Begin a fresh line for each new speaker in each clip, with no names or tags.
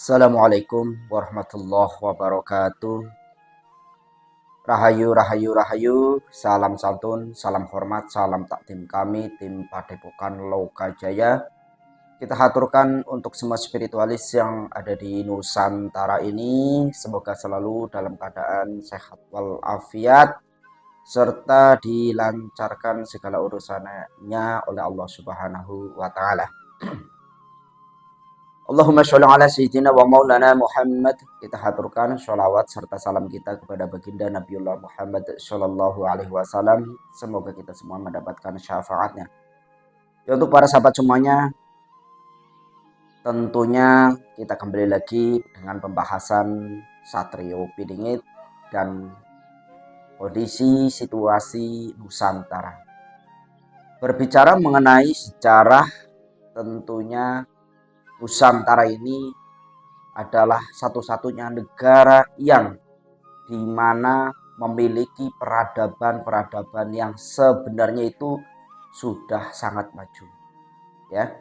Assalamualaikum warahmatullahi wabarakatuh. Rahayu, rahayu, rahayu. Salam santun, salam hormat, salam takdim kami, tim Padepokan Lokajaya. Kita haturkan untuk semua spiritualis yang ada di Nusantara ini. Semoga selalu dalam keadaan sehat walafiat, serta dilancarkan segala urusannya oleh Allah Subhanahu wa Ta'ala. Allahumma sholli ala sayyidina wa maulana Muhammad. Kita haturkan sholawat serta salam kita kepada baginda Nabiullah Muhammad Shallallahu alaihi wasallam. Semoga kita semua mendapatkan syafaatnya. Ya, untuk para sahabat semuanya, tentunya kita kembali lagi dengan pembahasan Satrio Pidingit dan kondisi situasi Nusantara. Berbicara mengenai sejarah, tentunya Nusantara ini adalah satu-satunya negara yang dimana memiliki peradaban-peradaban yang sebenarnya itu sudah sangat maju. Ya,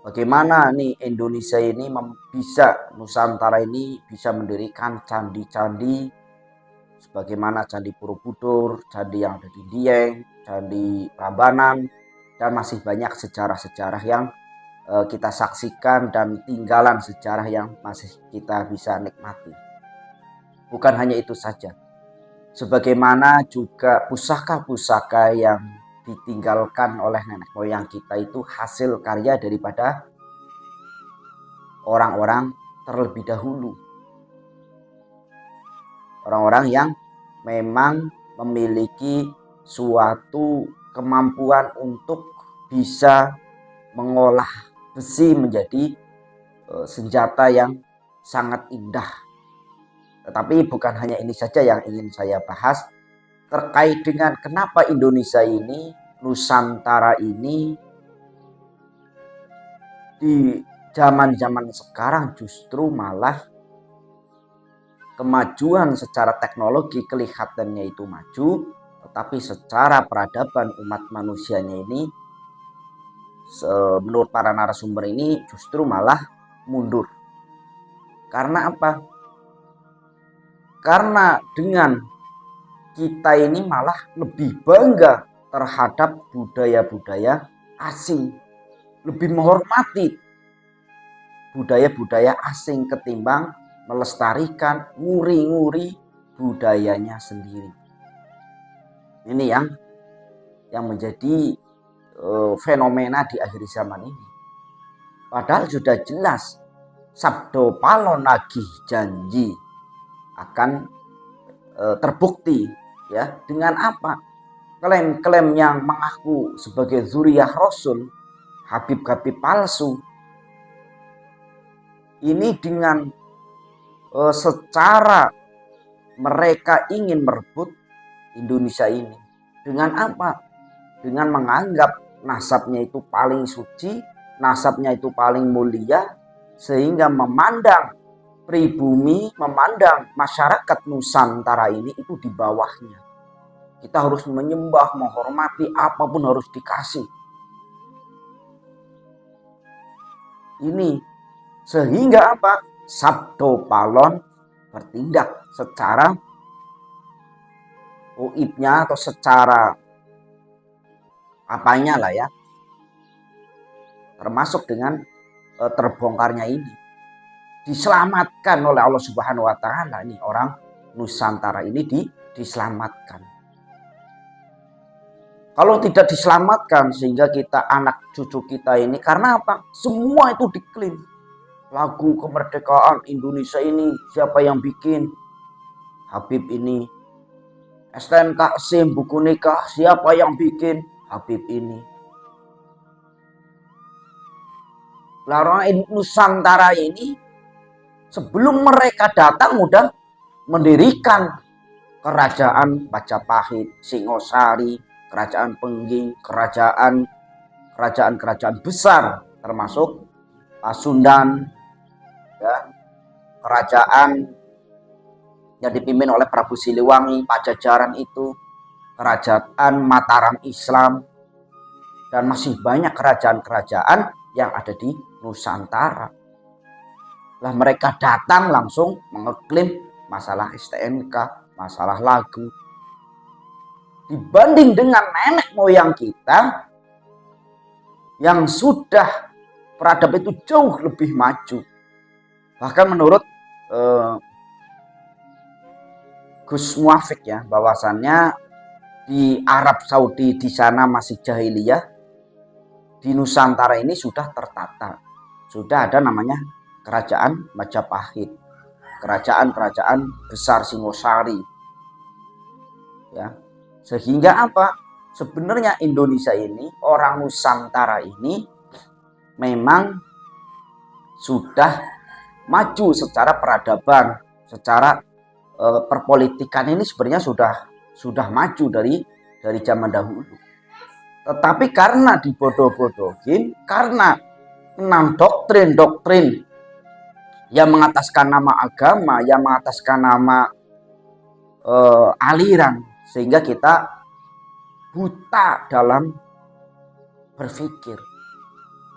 bagaimana nih Indonesia ini Nusantara ini bisa mendirikan candi-candi sebagaimana Candi Borobudur, candi yang ada di Dieng, Candi Prambanan, dan masih banyak sejarah-sejarah yang kita saksikan dan tinggalan sejarah yang masih kita bisa nikmati. Bukan hanya itu saja, sebagaimana juga pusaka-pusaka yang ditinggalkan oleh nenek moyang kita itu hasil karya daripada orang-orang terlebih dahulu. Orang-orang yang memang memiliki suatu kemampuan untuk bisa mengolah besi menjadi senjata yang sangat indah. Tetapi bukan hanya ini saja yang ingin saya bahas terkait dengan kenapa Indonesia ini, Nusantara ini di zaman-zaman sekarang justru malah kemajuan secara teknologi kelihatannya itu maju, tetapi secara peradaban umat manusianya ini menurut para narasumber ini justru malah mundur. Karena apa? Karena dengan kita ini malah lebih bangga terhadap budaya-budaya asing, lebih menghormati budaya-budaya asing ketimbang melestarikan, nguri-nguri budayanya sendiri. Ini yang menjadi fenomena di akhir zaman ini. Padahal sudah jelas sabdo palon nagih janji akan terbukti, ya, dengan apa? Klaim-klaim yang mengaku sebagai zuriyah Rasul, Habib-habib palsu. Ini dengan secara mereka ingin merebut Indonesia ini. Dengan apa? Dengan menganggap nasabnya itu paling suci, nasabnya itu paling mulia, sehingga memandang pribumi, memandang masyarakat Nusantara ini itu di bawahnya. Kita harus menyembah, menghormati, apapun harus dikasih. Ini sehingga apa? Sabdo Palon bertindak secara goibnya atau secara apanya lah ya, termasuk dengan terbongkarnya ini diselamatkan oleh Allah Subhanahu wa Ta'ala. Ini orang Nusantara ini diselamatkan. Kalau tidak diselamatkan, sehingga kita anak cucu kita ini, karena apa? Semua itu diklaim. Lagu kemerdekaan Indonesia ini siapa yang bikin? Habib ini. STNK SIM buku nikah siapa yang bikin? Habib ini. Orang Nusantara ini sebelum mereka datang udah mendirikan kerajaan Majapahit, Singosari, kerajaan Pengging, kerajaan besar termasuk Pasundan, ya, kerajaan yang dipimpin oleh Prabu Siliwangi, Pajajaran itu, kerajaan Mataram Islam, dan masih banyak kerajaan-kerajaan yang ada di Nusantara. Lah mereka datang langsung mengeklaim masalah STNK, masalah lagu. Dibanding dengan nenek moyang kita yang sudah peradaban itu jauh lebih maju. Bahkan menurut Gus Muafik ya, bahwasannya di Arab Saudi di sana masih jahiliyah, di Nusantara ini sudah tertata. Sudah ada namanya kerajaan Majapahit, kerajaan-kerajaan besar Singosari. Ya. Sehingga apa? Sebenarnya Indonesia ini, orang Nusantara ini memang sudah maju secara peradaban, secara perpolitikan ini sebenarnya sudah maju dari zaman dahulu. Tetapi karena dibodoh-bodohin, karena enam doktrin-doktrin yang mengataskan nama agama, yang mengataskan nama aliran, sehingga kita buta dalam berpikir.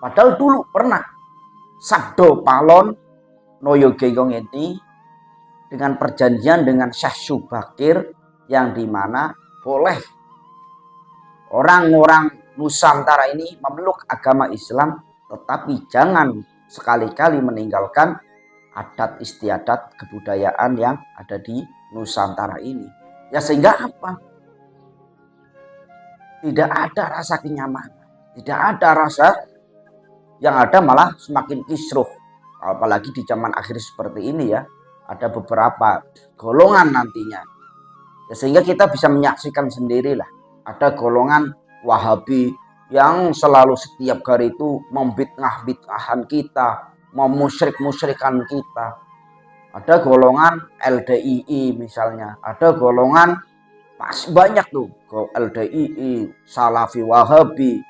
Padahal dulu pernah Sabdo Palon Noyo Genggong ini dengan perjanjian dengan Syekh Subakir, yang dimana boleh orang-orang Nusantara ini memeluk agama Islam, tetapi jangan sekali-kali meninggalkan adat istiadat kebudayaan yang ada di Nusantara ini. Ya sehingga apa? Tidak ada rasa kenyamanan, tidak ada rasa, yang ada malah semakin kisruh. Apalagi di zaman akhir seperti ini ya, ada beberapa golongan nantinya. Ya, sehingga kita bisa menyaksikan sendirilah, ada golongan Wahabi yang selalu setiap hari itu membid'ah-bid'ahan kita, memusyrik-musyrikan kita. Ada golongan LDII misalnya, ada golongan banyak tuh, LDII, Salafi Wahabi.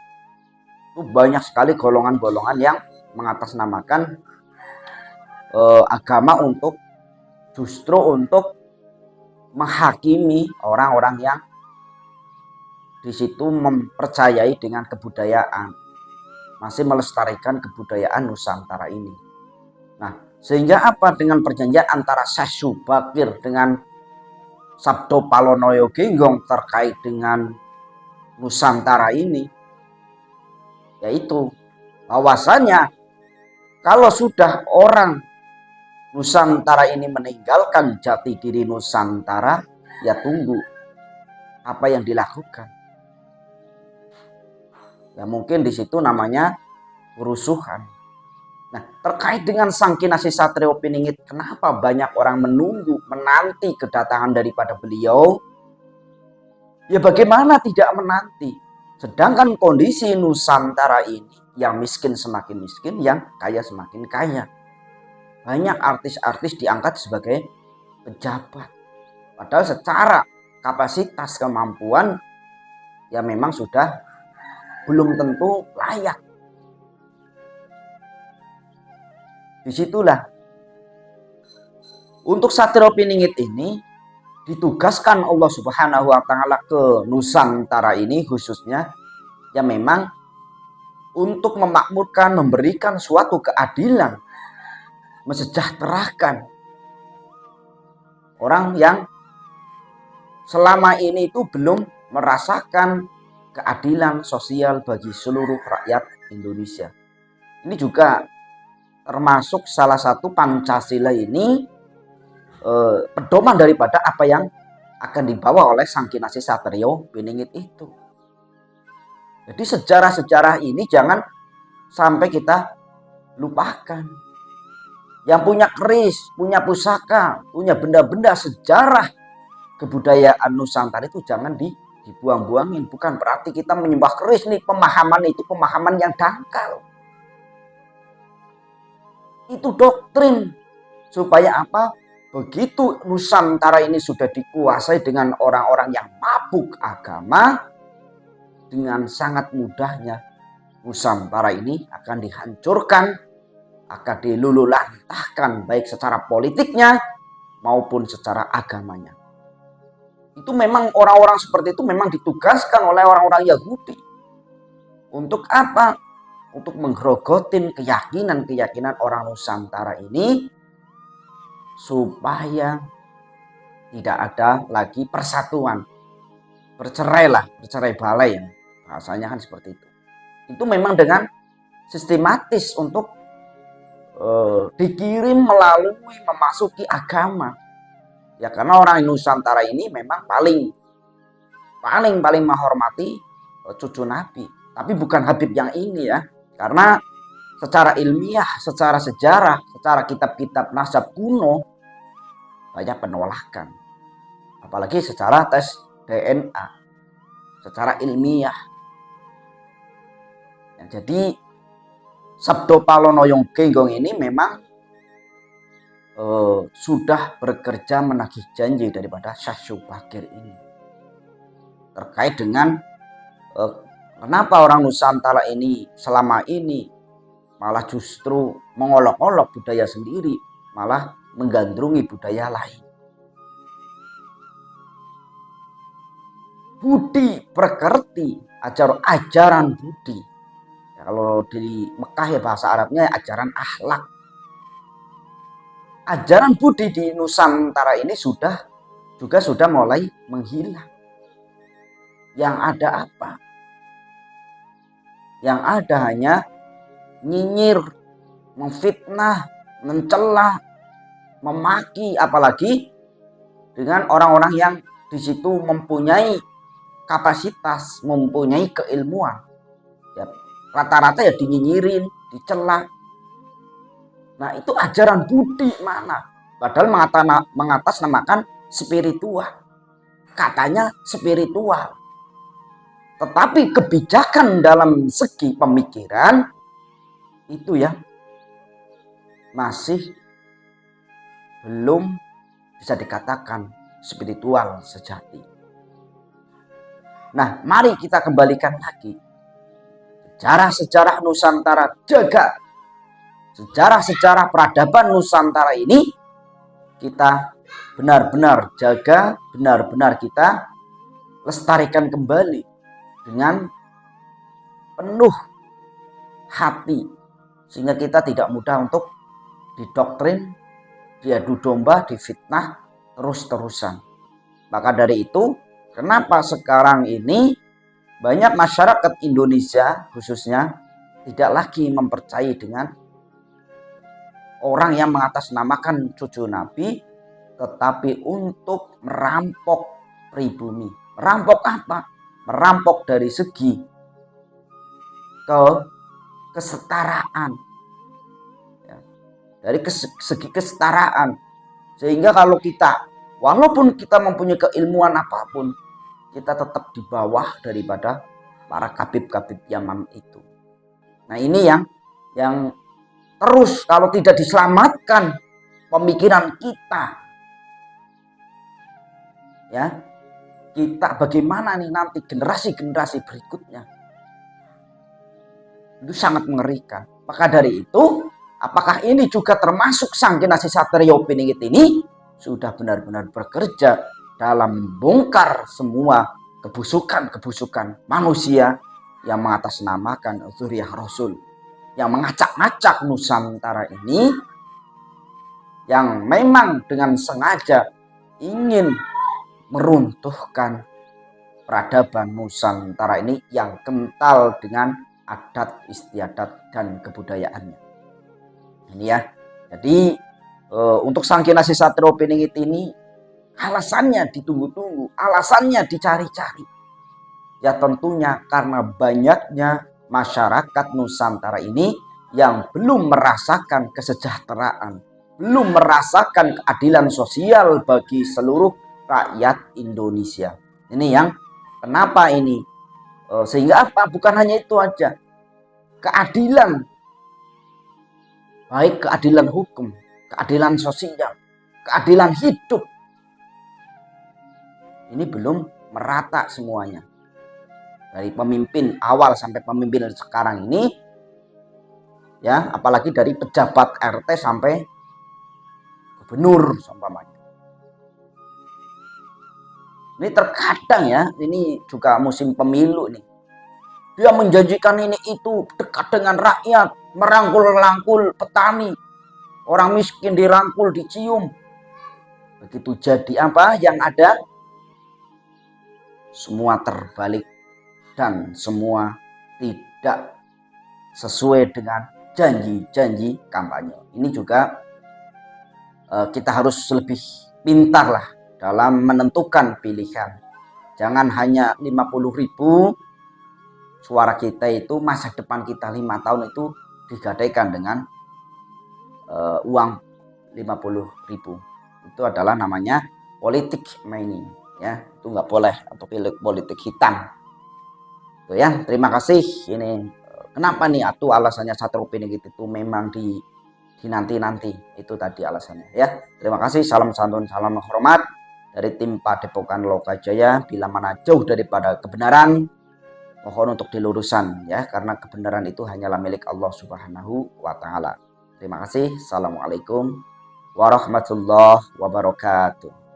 Itu banyak sekali golongan-golongan yang mengatasnamakan agama justru untuk menghakimi orang-orang yang di situ mempercayai dengan kebudayaan, masih melestarikan kebudayaan Nusantara ini. Nah, sehingga apa? Dengan perjanjian antara Syekh Subakir dengan Sabdo Palonoyo Genggong terkait dengan Nusantara ini, yaitu bahwasanya kalau sudah orang Nusantara ini meninggalkan jati diri Nusantara, ya tunggu apa yang dilakukan. Ya mungkin di situ namanya kerusuhan. Nah, terkait dengan Sang Kinasih Satrio Piningit, kenapa banyak orang menanti kedatangan daripada beliau? Ya bagaimana tidak menanti? Sedangkan kondisi Nusantara ini, yang miskin semakin miskin, yang kaya semakin kaya. Banyak artis-artis diangkat sebagai pejabat. Padahal secara kapasitas kemampuan, ya memang sudah belum tentu layak. Disitulah untuk Satrio Piningit ini ditugaskan Allah Subhanahu wa Ta'ala ke Nusantara ini khususnya, ya memang untuk memakmurkan, memberikan suatu keadilan, mensejahterakan orang yang selama ini itu belum merasakan keadilan sosial bagi seluruh rakyat Indonesia. Ini juga termasuk salah satu Pancasila ini pedoman daripada apa yang akan dibawa oleh Sang Kinasih Satrio Piningit itu. Jadi sejarah-sejarah ini jangan sampai kita lupakan. Yang punya keris, punya pusaka, punya benda-benda sejarah kebudayaan Nusantara itu jangan dibuang-buangin. Bukan berarti kita menyembah keris nih, pemahaman itu pemahaman yang dangkal. Itu doktrin. Supaya apa? Begitu Nusantara ini sudah dikuasai dengan orang-orang yang mabuk agama, dengan sangat mudahnya Nusantara ini akan dihancurkan, akan dilululantahkan baik secara politiknya maupun secara agamanya. Itu memang orang-orang seperti itu memang ditugaskan oleh orang-orang Yahudi. Untuk apa? untuk menggerogotin keyakinan-keyakinan orang Nusantara ini supaya tidak ada lagi persatuan, bercerai balai ya, bahasanya kan seperti itu. Itu memang dengan sistematis untuk dikirim melalui memasuki agama. Ya karena orang Nusantara ini memang paling menghormati cucu Nabi. Tapi bukan Habib yang ini ya. Karena secara ilmiah, secara sejarah, secara kitab-kitab nasab kuno banyak penolakan. Apalagi secara tes DNA, secara ilmiah. Ya, jadi Sabdo Palono Yonggenggong ini memang sudah bekerja menagih janji daripada Syekh Syubakir ini terkait dengan kenapa orang Nusantara ini selama ini malah justru mengolok-olok budaya sendiri, malah menggandrungi budaya lain. Budi Prakerti, ajaran budi. Ya, kalau di Mekah ya bahasa Arabnya ajaran akhlak. Ajaran budi di Nusantara ini juga sudah mulai menghilang. Yang ada apa? Yang ada hanya nyinyir, memfitnah, mencela, memaki, apalagi dengan orang-orang yang di situ mempunyai kapasitas, mempunyai keilmuan. Ya, rata-rata ya dinyinyirin, dicela. Nah itu ajaran budi mana? Padahal mengatasnamakan spiritual. Katanya spiritual. Tetapi kebijakan dalam segi pemikiran itu ya masih belum bisa dikatakan spiritual sejati. Nah mari kita kembalikan lagi. Sejarah-sejarah Nusantara jaga. Sejarah-sejarah peradaban Nusantara ini kita benar-benar jaga, benar-benar kita lestarikan kembali dengan penuh hati sehingga kita tidak mudah untuk didoktrin, diadu domba, difitnah terus-terusan. Maka dari itu, kenapa sekarang ini banyak masyarakat Indonesia khususnya tidak lagi mempercayai dengan orang yang mengatasnamakan cucu Nabi, tetapi untuk merampok pribumi. Merampok apa? Merampok dari segi kesetaraan. Ya, dari segi kesetaraan. Sehingga kalau kita, walaupun kita mempunyai keilmuan apapun, kita tetap di bawah daripada para kabib-kabib Yaman itu. Nah ini yang terus kalau tidak diselamatkan pemikiran kita, ya kita bagaimana nih nanti generasi-generasi berikutnya, itu sangat mengerikan. Maka dari itu, apakah ini juga termasuk Sang Kinasih Satrio Piningit ini sudah benar-benar bekerja dalam membongkar semua kebusukan-kebusukan manusia yang mengatasnamakan Dzurriyyah Rasul, yang mengacak-acak Nusantara ini, yang memang dengan sengaja ingin meruntuhkan peradaban Nusantara ini yang kental dengan adat istiadat dan kebudayaannya. Ini ya. Jadi untuk Sang Kinasih Satrio Piningit ini alasannya ditunggu-tunggu, alasannya dicari-cari. Ya tentunya karena banyaknya masyarakat Nusantara ini yang belum merasakan kesejahteraan, belum merasakan keadilan sosial bagi seluruh rakyat Indonesia. Ini yang kenapa ini sehingga apa? Bukan hanya itu aja, keadilan, baik keadilan hukum, keadilan sosial, keadilan hidup, ini belum merata semuanya. Dari pemimpin awal sampai pemimpin sekarang ini, ya apalagi dari pejabat RT sampai gubernur umpamanya. Ini terkadang ya, ini juga musim pemilu nih. Dia menjanjikan ini itu, dekat dengan rakyat, merangkul-rangkul petani, orang miskin dirangkul, dicium. Begitu jadi apa yang ada? Semua terbalik dan semua tidak sesuai dengan janji-janji kampanye. Ini juga kita harus lebih pintar lah dalam menentukan pilihan. Jangan hanya 50.000 suara kita itu, masa depan kita 5 tahun itu digadaikan dengan uang 50.000. Itu adalah namanya politik money, ya. Itu nggak boleh, atau politik hitam. Tuh ya, terima kasih. Ini kenapa nih atuh alasannya Satrio gitu itu memang dinanti-nanti, itu tadi alasannya ya. Terima kasih, salam santun, salam hormat dari tim Padepokan Lokajaya. Bila mana jauh daripada kebenaran, mohon untuk diluruskan ya, karena kebenaran itu hanyalah milik Allah Subhanahu wa taala. Terima kasih. Assalamualaikum warahmatullahi wabarakatuh.